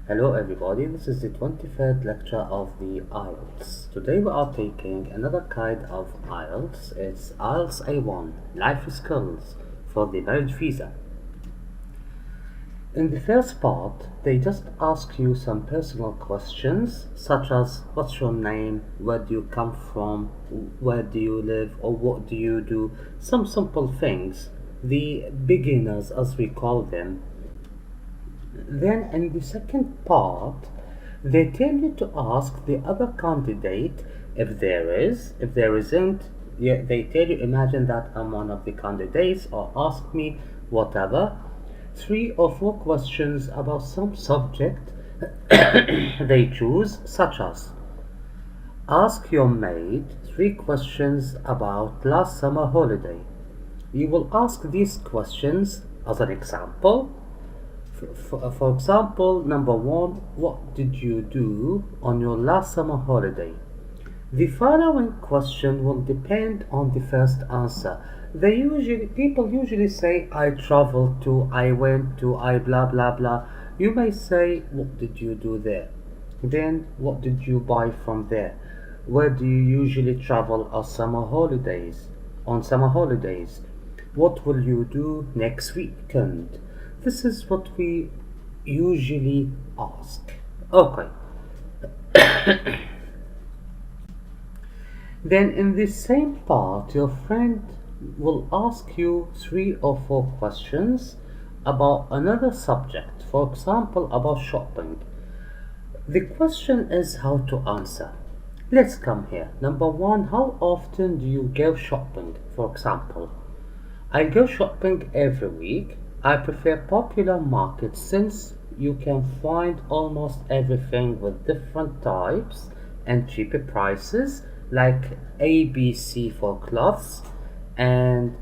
Hello everybody, this is the 23rd lecture of the IELTS. Today we are taking another kind of IELTS. It's IELTS A1, Life Skills for the Marriage Visa. In the first part, they just ask you some personal questions such as what's your name, where do you come from, where do you live, or what do you do, some simple things, the beginners as we call them. Then in the second part, they tell you to ask the other candidate if there is. If there isn't, they tell you, imagine that I'm one of the candidates, or ask me whatever. 3 or 4 questions about some subject they choose, such as ask your maid 3 questions about last summer holiday. You will ask these questions as an example. For example, number 1, what did you do on your last summer holiday? The following question will depend on the first answer. People usually say, I traveled to, I went to, I blah blah blah. You may say, what did you do there? Then, what did you buy from there? Where do you usually travel on summer holidays? What will you do next weekend? This is what we usually ask. Okay. Then in the same part, your friend will ask you 3 or 4 questions about another subject. For example, about shopping. The question is how to answer. Let's come here. Number 1, how often do you go shopping? For example, I go shopping every week. I prefer popular markets since you can find almost everything with different types and cheaper prices, like ABC for clothes and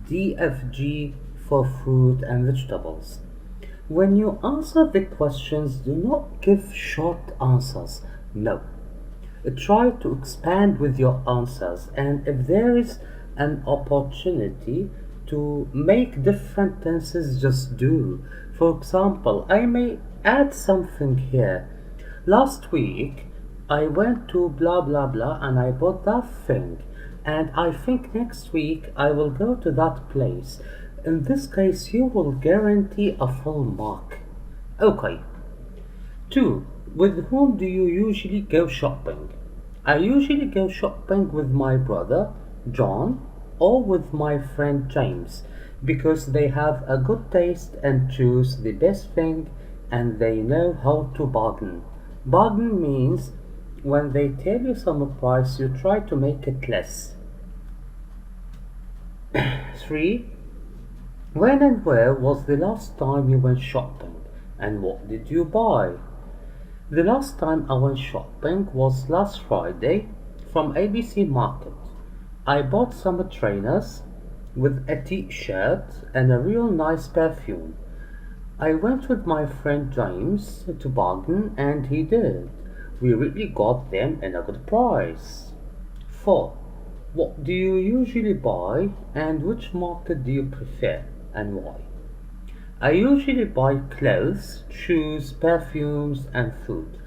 DFG for fruit and vegetables. When you answer the questions, do not give short answers. No. Try to expand with your answers, and if there is an opportunity to make different tenses, just do. For example, I may add something here. Last week, I went to blah blah blah and I bought that thing. And I think next week I will go to that place. In this case, you will guarantee a full mark. Okay. 2. With whom do you usually go shopping? I usually go shopping with my brother, John, or with my friend James, because they have a good taste and choose the best thing and they know how to bargain. Bargain means when they tell you some price, you try to make it less. 3. When and where was the last time you went shopping and what did you buy? The last time I went shopping was last Friday from ABC Market. I bought some trainers with a t-shirt and a real nice perfume. I went with my friend James to bargain and he did. We really got them in a good price. 4. What do you usually buy and which market do you prefer and why? I usually buy clothes, shoes, perfumes and food.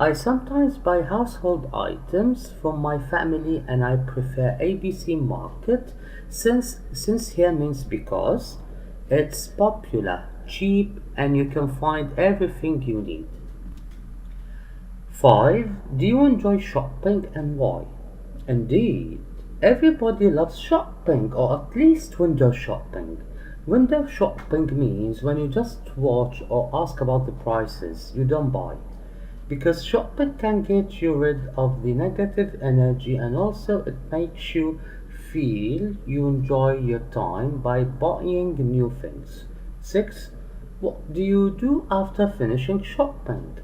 I sometimes buy household items from my family and I prefer ABC Market since here means because it's popular, cheap and you can find everything you need. 5. Do you enjoy shopping and why? Indeed, everybody loves shopping, or at least window shopping. Window shopping means when you just watch or ask about the prices, you don't buy. Because shopping can get you rid of the negative energy and also it makes you feel you enjoy your time by buying new things. 6. What do you do after finishing shopping?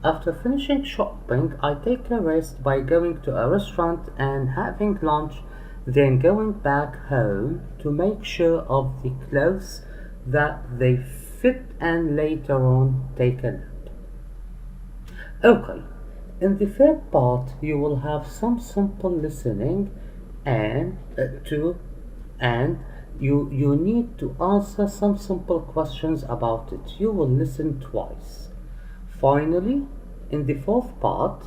After finishing shopping, I take a rest by going to a restaurant and having lunch, then going back home to make sure of the clothes that they fit and later on take a nap. Okay, in the third part you will have some simple listening and you need to answer some simple questions about it. You will listen twice. Finally, in the fourth part,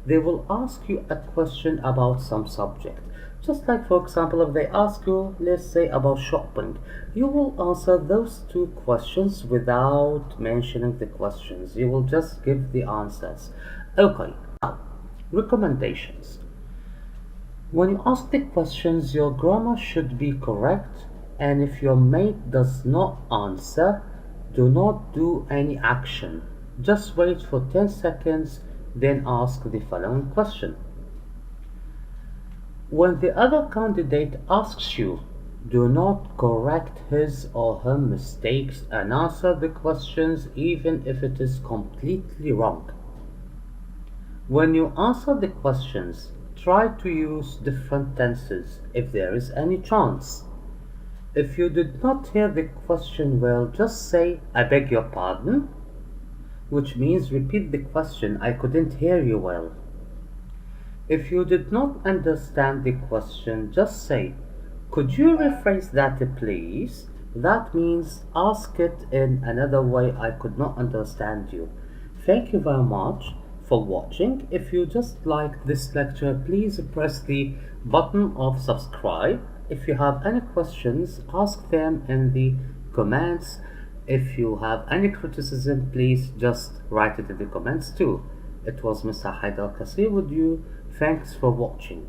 they will ask you a question about some subject. Just like, for example, if they ask you, let's say, about shopping, you will answer those two questions without mentioning the questions. You will just give the answers. Okay, now, recommendations. When you ask the questions, your grammar should be correct, and if your mate does not answer, do not do any action. Just wait for 10 seconds, then ask the following question. When the other candidate asks you, do not correct his or her mistakes and answer the questions even if it is completely wrong. When you answer the questions, try to use different tenses if there is any chance. If you did not hear the question well, just say, I beg your pardon, which means repeat the question, I couldn't hear you well. If you did not understand the question, just say, could you rephrase that please? That means ask it in another way, I could not understand you. Thank you very much for watching. If you just like this lecture, please press the button of subscribe. If you have any questions, ask them in the comments. If you have any criticism, please just write it in the comments too. It was Mr Haidar ALcasseer with you. Thanks for watching.